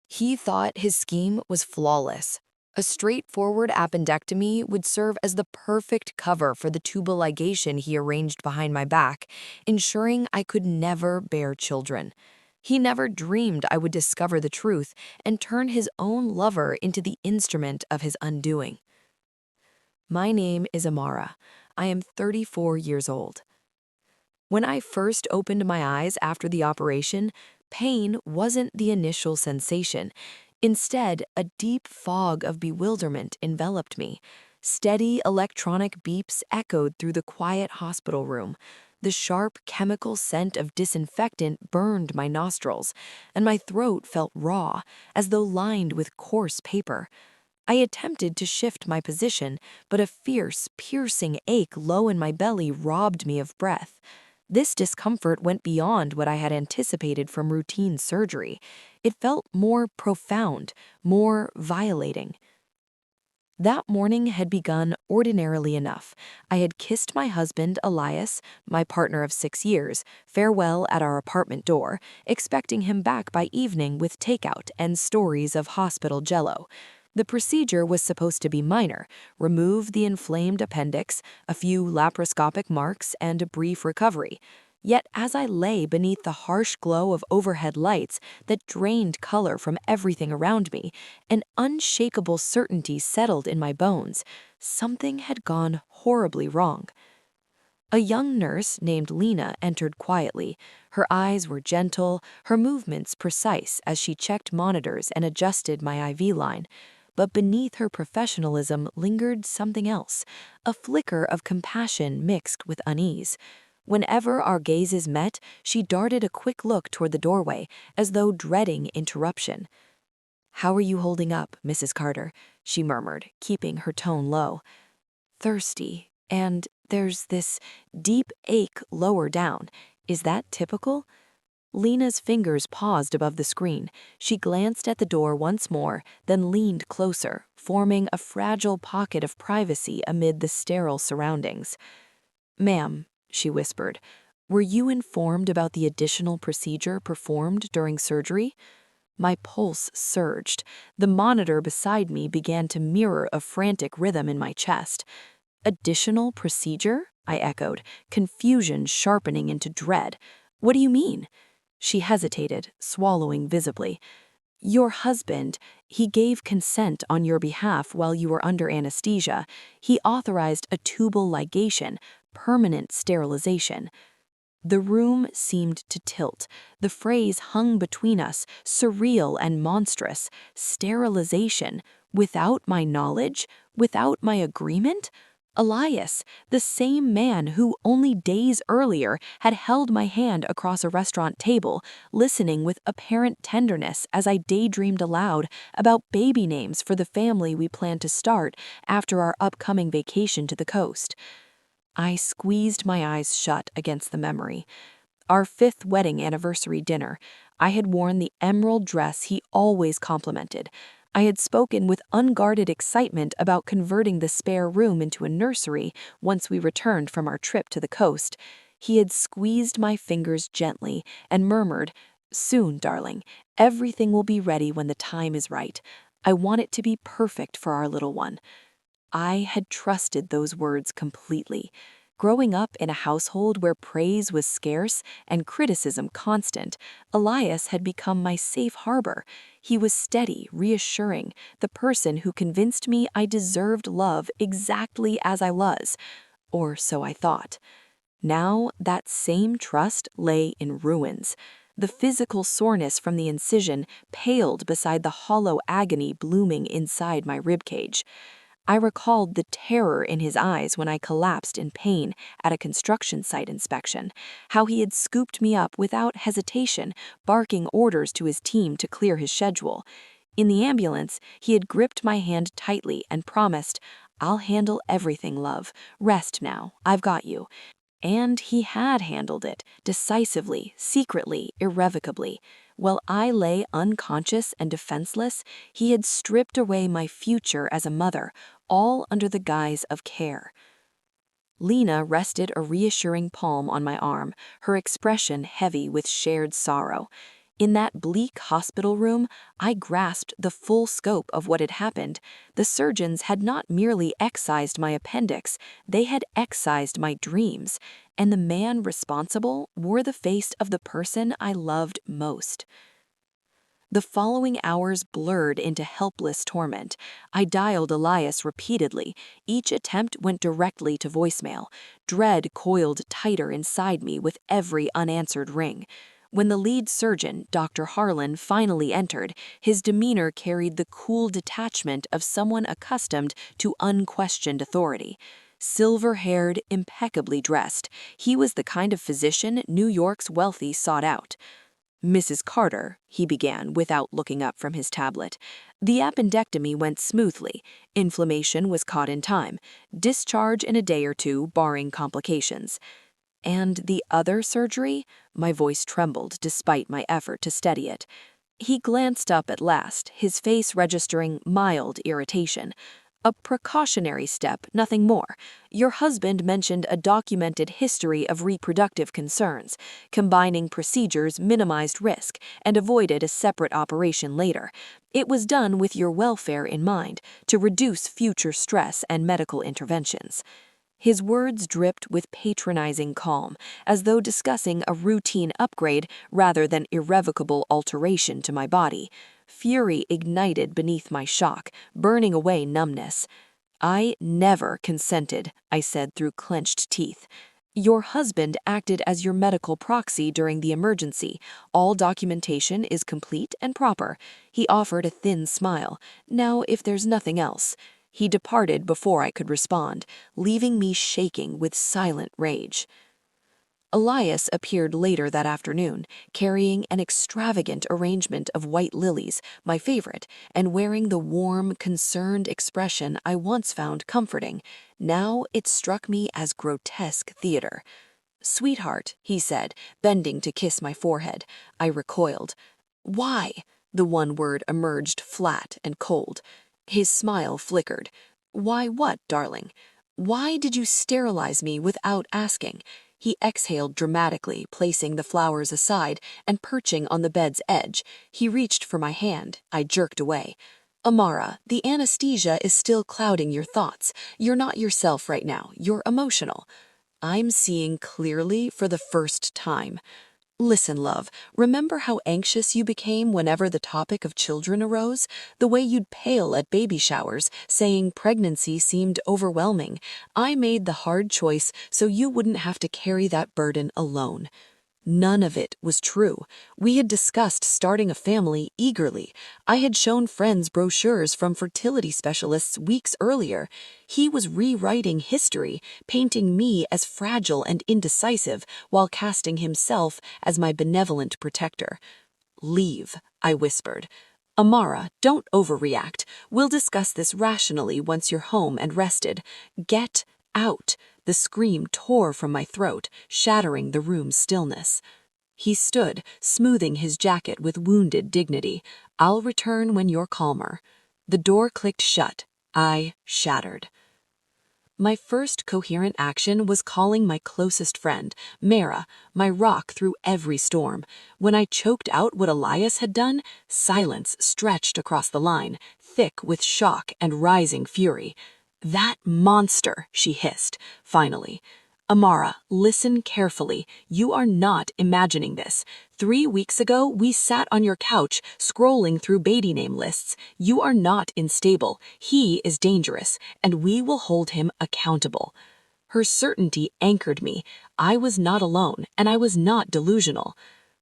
He thought his scheme was flawless. A straightforward appendectomy would serve as the perfect cover for the tubal ligation he arranged behind my back, ensuring I could never bear children. He never dreamed I would discover the truth and turn his own lover into the instrument of his undoing. My name is Amara. I am 34 years old. When I first opened my eyes after the operation, pain wasn't the initial sensation. Instead, a deep fog of bewilderment enveloped me. Steady electronic beeps echoed through the quiet hospital room. The sharp chemical scent of disinfectant burned my nostrils, and my throat felt raw, as though lined with coarse paper. I attempted to shift my position, but a fierce, piercing ache low in my belly robbed me of breath. This discomfort went beyond what I had anticipated from routine surgery. It felt more profound, more violating. That morning had begun ordinarily enough. I had kissed my husband, Elias, my partner of 6 years, farewell at our apartment door, expecting him back by evening with takeout and stories of hospital jello. The procedure was supposed to be minor: remove the inflamed appendix, a few laparoscopic marks, and a brief recovery. Yet as I lay beneath the harsh glow of overhead lights that drained color from everything around me, an unshakable certainty settled in my bones. Something had gone horribly wrong. A young nurse named Lena entered quietly. Her eyes were gentle, her movements precise as she checked monitors and adjusted my IV line. But beneath her professionalism lingered something else, a flicker of compassion mixed with unease. Whenever our gazes met, she darted a quick look toward the doorway, as though dreading interruption. "How are you holding up, Mrs. Carter?" she murmured, keeping her tone low. "Thirsty, and there's this deep ache lower down. Is that typical?" Lena's fingers paused above the screen. She glanced at the door once more, then leaned closer, forming a fragile pocket of privacy amid the sterile surroundings. "Ma'am," she whispered, "were you informed about the additional procedure performed during surgery?" My pulse surged. The monitor beside me began to mirror a frantic rhythm in my chest. "Additional procedure?" I echoed, confusion sharpening into dread. "What do you mean?" She hesitated, swallowing visibly. "Your husband, he gave consent on your behalf while you were under anesthesia. He authorized a tubal ligation, permanent sterilization." The room seemed to tilt. The phrase hung between us, surreal and monstrous. Sterilization, without my knowledge, without my agreement? Elias, the same man who only days earlier had held my hand across a restaurant table, listening with apparent tenderness as I daydreamed aloud about baby names for the family we planned to start after our upcoming vacation to the coast. I squeezed my eyes shut against the memory. Our 5th wedding anniversary dinner. I had worn the emerald dress he always complimented. I had spoken with unguarded excitement about converting the spare room into a nursery once we returned from our trip to the coast. He had squeezed my fingers gently and murmured, "Soon, darling. Everything will be ready when the time is right. I want it to be perfect for our little one." I had trusted those words completely. Growing up in a household where praise was scarce and criticism constant, Elias had become my safe harbor. He was steady, reassuring, the person who convinced me I deserved love exactly as I was. Or so I thought. Now, that same trust lay in ruins. The physical soreness from the incision paled beside the hollow agony blooming inside my ribcage. I recalled the terror in his eyes when I collapsed in pain at a construction site inspection, how he had scooped me up without hesitation, barking orders to his team to clear his schedule. In the ambulance, he had gripped my hand tightly and promised, "I'll handle everything, love. Rest now. I've got you." And he had handled it, decisively, secretly, irrevocably. While I lay unconscious and defenseless, he had stripped away my future as a mother, all under the guise of care. Lena rested a reassuring palm on my arm, her expression heavy with shared sorrow. In that bleak hospital room, I grasped the full scope of what had happened. The surgeons had not merely excised my appendix, they had excised my dreams, and the man responsible wore the face of the person I loved most. The following hours blurred into helpless torment. I dialed Elias repeatedly. Each attempt went directly to voicemail. Dread coiled tighter inside me with every unanswered ring. When the lead surgeon, Dr. Harlan, finally entered, his demeanor carried the cool detachment of someone accustomed to unquestioned authority. Silver-haired, impeccably dressed, he was the kind of physician New York's wealthy sought out. "Mrs. Carter," he began without looking up from his tablet. "The appendectomy went smoothly. Inflammation was caught in time. Discharge in a day or two, barring complications." "And the other surgery?" My voice trembled despite my effort to steady it. He glanced up at last, his face registering mild irritation. "A precautionary step, nothing more. Your husband mentioned a documented history of reproductive concerns. Combining procedures minimized risk and avoided a separate operation later. It was done with your welfare in mind, to reduce future stress and medical interventions." His words dripped with patronizing calm, as though discussing a routine upgrade rather than irrevocable alteration to my body. Fury ignited beneath my shock, burning away numbness. "I never consented," I said through clenched teeth. "Your husband acted as your medical proxy during the emergency. All documentation is complete and proper." He offered a thin smile. "Now, if there's nothing else." He departed before I could respond, leaving me shaking with silent rage. Elias appeared later that afternoon, carrying an extravagant arrangement of white lilies, my favorite, and wearing the warm, concerned expression I once found comforting. Now it struck me as grotesque theater. "Sweetheart," he said, bending to kiss my forehead. I recoiled. "Why?" The one word emerged flat and cold. His smile flickered. "Why what, darling? Why did you sterilize me without asking?" He exhaled dramatically, placing the flowers aside and perching on the bed's edge. He reached for my hand. I jerked away. "Amara, the anesthesia is still clouding your thoughts. You're not yourself right now. You're emotional." I'm seeing clearly for the first time. "Listen, love, remember how anxious you became whenever the topic of children arose? The way you'd pale at baby showers, saying pregnancy seemed overwhelming. I made the hard choice so you wouldn't have to carry that burden alone." None of it was true. We had discussed starting a family eagerly. I had shown friends brochures from fertility specialists weeks earlier. He was rewriting history, painting me as fragile and indecisive while casting himself as my benevolent protector. "Leave," I whispered. "Amara, don't overreact. We'll discuss this rationally once you're home and rested. Get out." The scream tore from my throat, shattering the room's stillness. He stood, smoothing his jacket with wounded dignity. "I'll return when you're calmer." The door clicked shut. I shattered. My first coherent action was calling my closest friend, Amara, my rock through every storm. When I choked out what Elias had done, silence stretched across the line, thick with shock and rising fury. "That monster," she hissed, finally. "Amara, listen carefully. You are not imagining this. 3 weeks ago, we sat on your couch, scrolling through baby name lists. You are not unstable. He is dangerous, and we will hold him accountable." Her certainty anchored me. I was not alone, and I was not delusional.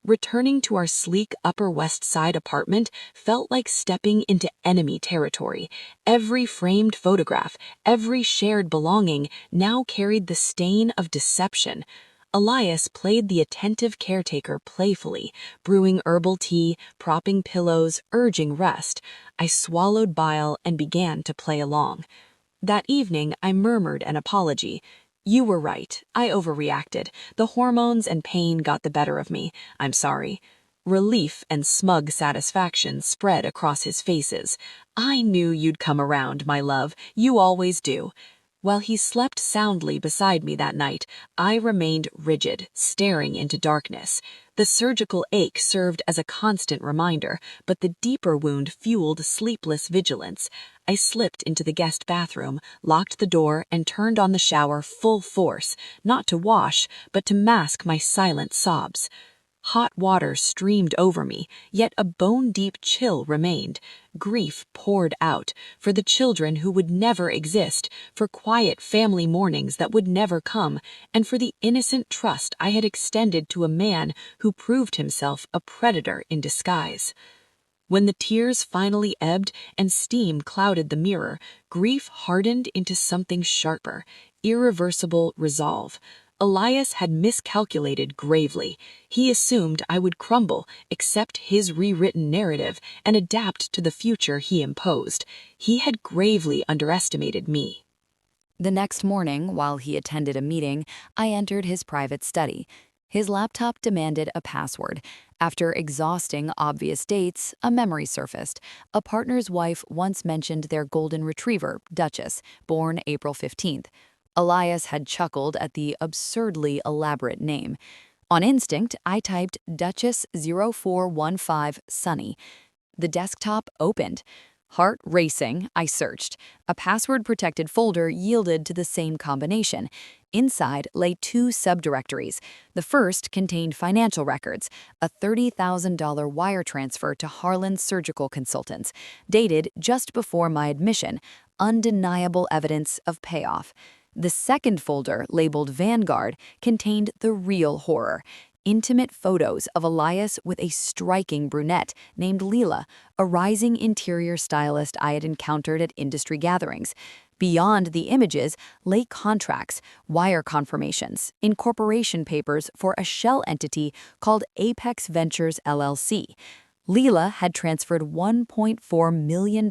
Returning to our sleek Upper West Side apartment felt like stepping into enemy territory. Every framed photograph, every shared belonging now carried the stain of deception. Elias played the attentive caretaker playfully, brewing herbal tea, propping pillows, urging rest. I swallowed bile and began to play along. That evening, I murmured an apology. "You were right. I overreacted. The hormones and pain got the better of me. I'm sorry." Relief and smug satisfaction spread across his faces. "I knew you'd come around, my love. You always do." While he slept soundly beside me that night, I remained rigid, staring into darkness. The surgical ache served as a constant reminder, but the deeper wound fueled sleepless vigilance. I slipped into the guest bathroom, locked the door, and turned on the shower full force, not to wash, but to mask my silent sobs. Hot water streamed over me, yet a bone-deep chill remained. Grief poured out, for the children who would never exist, for quiet family mornings that would never come, and for the innocent trust I had extended to a man who proved himself a predator in disguise. When the tears finally ebbed and steam clouded the mirror, grief hardened into something sharper, irreversible resolve. Elias had miscalculated gravely. He assumed I would crumble, accept his rewritten narrative, and adapt to the future he imposed. He had gravely underestimated me. The next morning, while he attended a meeting, I entered his private study. His laptop demanded a password. After exhausting obvious dates, a memory surfaced. A partner's wife once mentioned their golden retriever, Duchess, born April 15th. Elias had chuckled at the absurdly elaborate name. On instinct, I typed Duchess 0415 Sunny. The desktop opened. Heart racing, I searched. A password-protected folder yielded to the same combination. Inside lay two subdirectories. The first contained financial records, a $30,000 wire transfer to Harlan Surgical Consultants, dated just before my admission, undeniable evidence of payoff. The second folder, labeled Vanguard, contained the real horror. Intimate photos of Elias with a striking brunette named Leela, a rising interior stylist I had encountered at industry gatherings. Beyond the images lay contracts, wire confirmations, incorporation papers for a shell entity called Apex Ventures LLC. Leela had transferred $1.4 million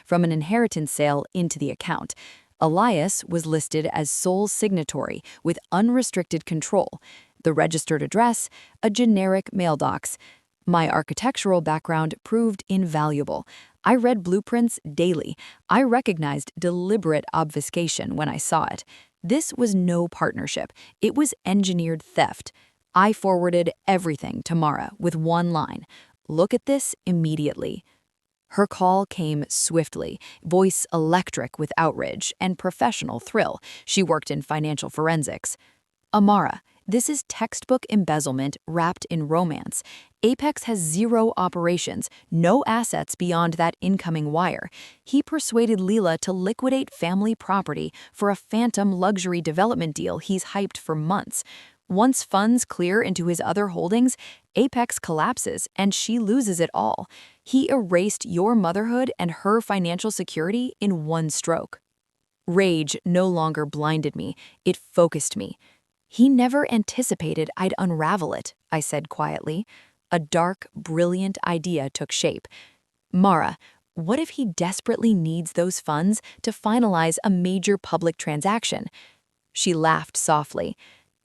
from an inheritance sale into the account. Elias was listed as sole signatory with unrestricted control. The registered address, a generic mailbox. My architectural background proved invaluable. I read blueprints daily. I recognized deliberate obfuscation when I saw it. This was no partnership. It was engineered theft. I forwarded everything to Mara with one line. Look at this immediately. Her call came swiftly, voice electric with outrage and professional thrill. She worked in financial forensics. Amara, this is textbook embezzlement wrapped in romance. Apex has zero operations, no assets beyond that incoming wire. He persuaded Leela to liquidate family property for a phantom luxury development deal he's hyped for months. Once funds clear into his other holdings, Apex collapses and she loses it all. He erased your motherhood and her financial security in one stroke. Rage no longer blinded me, it focused me. He never anticipated I'd unravel it, I said quietly. A dark, brilliant idea took shape. Mara, what if he desperately needs those funds to finalize a major public transaction? She laughed softly.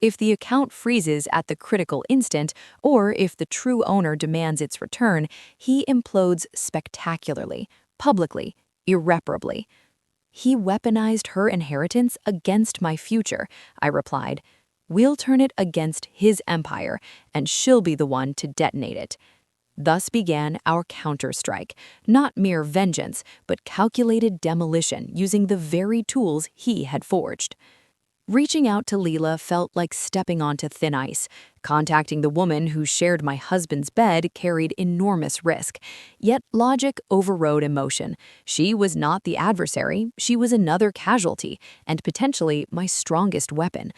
If the account freezes at the critical instant, or if the true owner demands its return, he implodes spectacularly, publicly, irreparably. He weaponized her inheritance against my future, I replied. We'll turn it against his empire, and she'll be the one to detonate it. Thus began our counterstrike, not mere vengeance, but calculated demolition using the very tools he had forged. Reaching out to Leela felt like stepping onto thin ice. Contacting the woman who shared my husband's bed carried enormous risk. Yet logic overrode emotion. She was not the adversary, she was another casualty, and potentially my strongest weapon.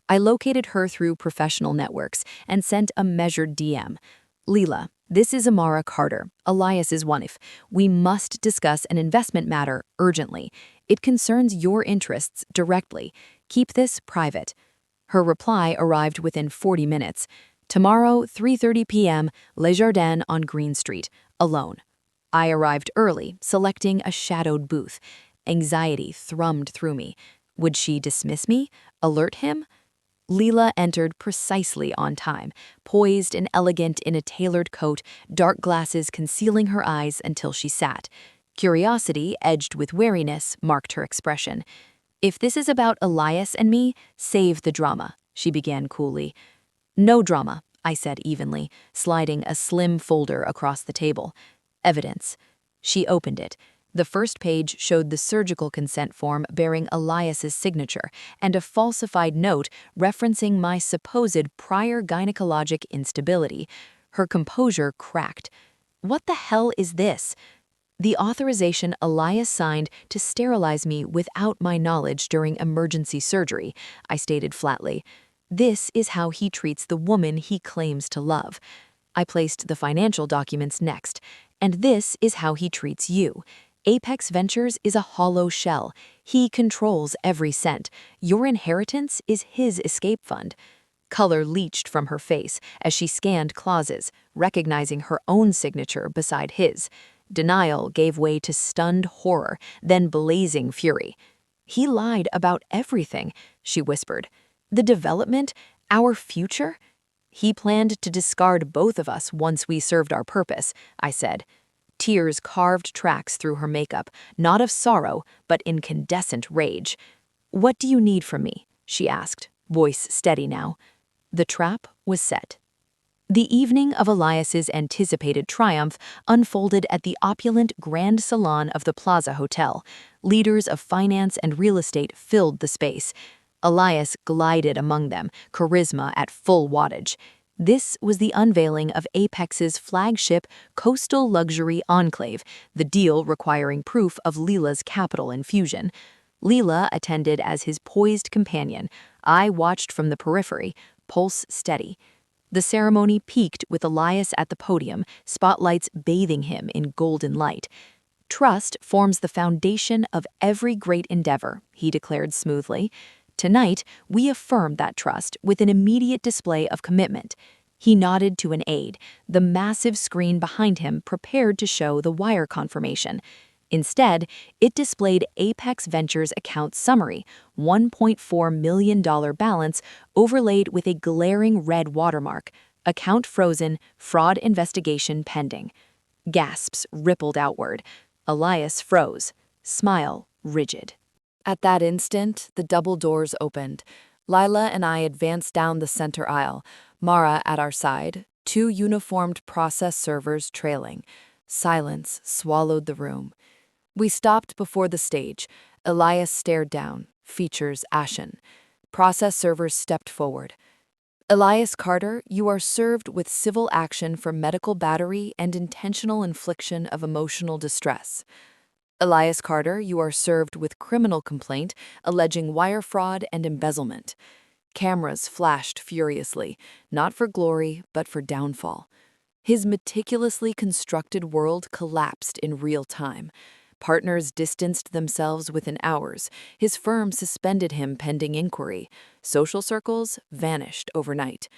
I located her through professional networks and sent a measured DM. Leela, this is Amara Carter, Elias's wife. We must discuss an investment matter urgently. It concerns your interests directly. Keep this private. Her reply arrived within 40 minutes. Tomorrow, 3:30 p.m., Les Jardins on Green Street, alone. I arrived early, selecting a shadowed booth. Anxiety thrummed through me. Would she dismiss me? Alert him? Leela entered precisely on time, poised and elegant in a tailored coat, dark glasses concealing her eyes until she sat. Curiosity, edged with wariness, marked her expression. If this is about Elias and me, save the drama, she began coolly. No drama, I said evenly, sliding a slim folder across the table. Evidence. She opened it. The first page showed the surgical consent form bearing Elias's signature and a falsified note referencing my supposed prior gynecologic instability. Her composure cracked. What the hell is this? The authorization Elias signed to sterilize me without my knowledge during emergency surgery, I stated flatly. This is how he treats the woman he claims to love. I placed the financial documents next. And this is how he treats you. Apex Ventures is a hollow shell. He controls every cent. Your inheritance is his escape fund. Color leached from her face as she scanned clauses, recognizing her own signature beside his. Denial gave way to stunned horror, then blazing fury. He lied about everything, she whispered. The development, our future? He planned to discard both of us once we served our purpose, I said. Tears carved tracks through her makeup, not of sorrow, but incandescent rage. What do you need from me? She asked, voice steady now. The trap was set. The evening of Elias's anticipated triumph unfolded at the opulent Grand Salon of the Plaza Hotel. Leaders of finance and real estate filled the space. Elias glided among them, charisma at full wattage. This was the unveiling of Apex's flagship coastal luxury enclave, the deal requiring proof of Leela's capital infusion. Leela attended as his poised companion. I watched from the periphery, pulse steady. The ceremony peaked with Elias at the podium, spotlights bathing him in golden light. Trust forms the foundation of every great endeavor, he declared smoothly. Tonight, we affirmed that trust with an immediate display of commitment. He nodded to an aide, the massive screen behind him prepared to show the wire confirmation. Instead, it displayed Apex Ventures' account summary, $1.4 million balance overlaid with a glaring red watermark, account frozen, fraud investigation pending. Gasps rippled outward. Elias froze, smile rigid. At that instant, the double doors opened. Lila and I advanced down the center aisle, Mara at our side, two uniformed process servers trailing. Silence swallowed the room. We stopped before the stage. Elias stared down, features ashen. Process servers stepped forward. Elias Carter, you are served with civil action for medical battery and intentional infliction of emotional distress. Elias Carter, you are served with criminal complaint alleging wire fraud and embezzlement. Cameras flashed furiously, not for glory, but for downfall. His meticulously constructed world collapsed in real time. Partners distanced themselves within hours. His firm suspended him pending inquiry. Social circles vanished overnight.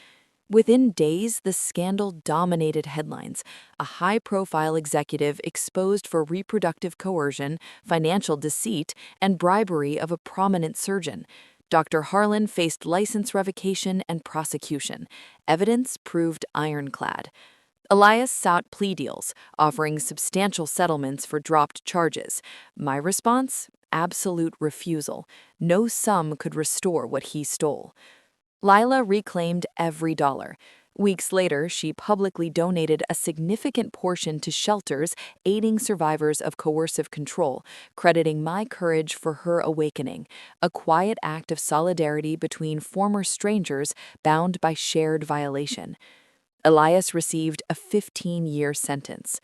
Within days, the scandal dominated headlines. A high-profile executive exposed for reproductive coercion, financial deceit, and bribery of a prominent surgeon. Dr. Harlan faced license revocation and prosecution. Evidence proved ironclad. Elias sought plea deals, offering substantial settlements for dropped charges. My response? Absolute refusal. No sum could restore what he stole. Lila reclaimed every dollar. Weeks later, she publicly donated a significant portion to shelters aiding survivors of coercive control, crediting my courage for her awakening, a quiet act of solidarity between former strangers bound by shared violation. Elias received a 15-year sentence.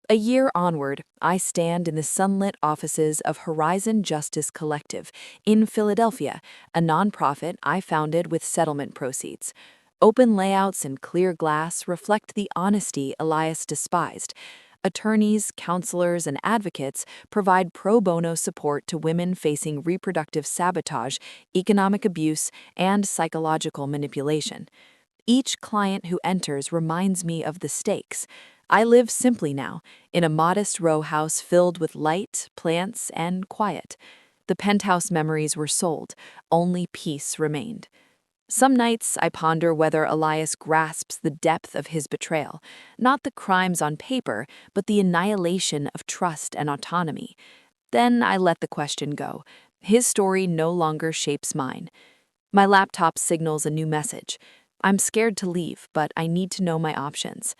A year onward, I stand in the sunlit offices of Horizon Justice Collective in Philadelphia, a nonprofit I founded with settlement proceeds. Open layouts and clear glass reflect the honesty Elias despised. Attorneys, counselors, and advocates provide pro bono support to women facing reproductive sabotage, economic abuse, and psychological manipulation. Each client who enters reminds me of the stakes. I live simply now, in a modest row house filled with light, plants, and quiet. The penthouse memories were sold, only peace remained. Some nights I ponder whether Elias grasps the depth of his betrayal, not the crimes on paper, but the annihilation of trust and autonomy. Then I let the question go. His story no longer shapes mine. My laptop signals a new message. I'm scared to leave, but I need to know my options.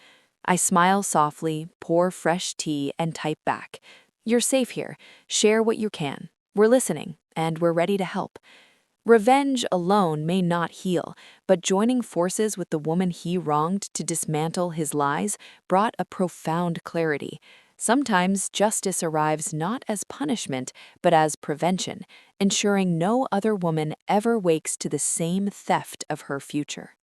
I smile softly, pour fresh tea, and type back. You're safe here. Share what you can. We're listening, and we're ready to help. Revenge alone may not heal, but joining forces with the woman he wronged to dismantle his lies brought a profound clarity. Sometimes justice arrives not as punishment, but as prevention, ensuring no other woman ever wakes to the same theft of her future.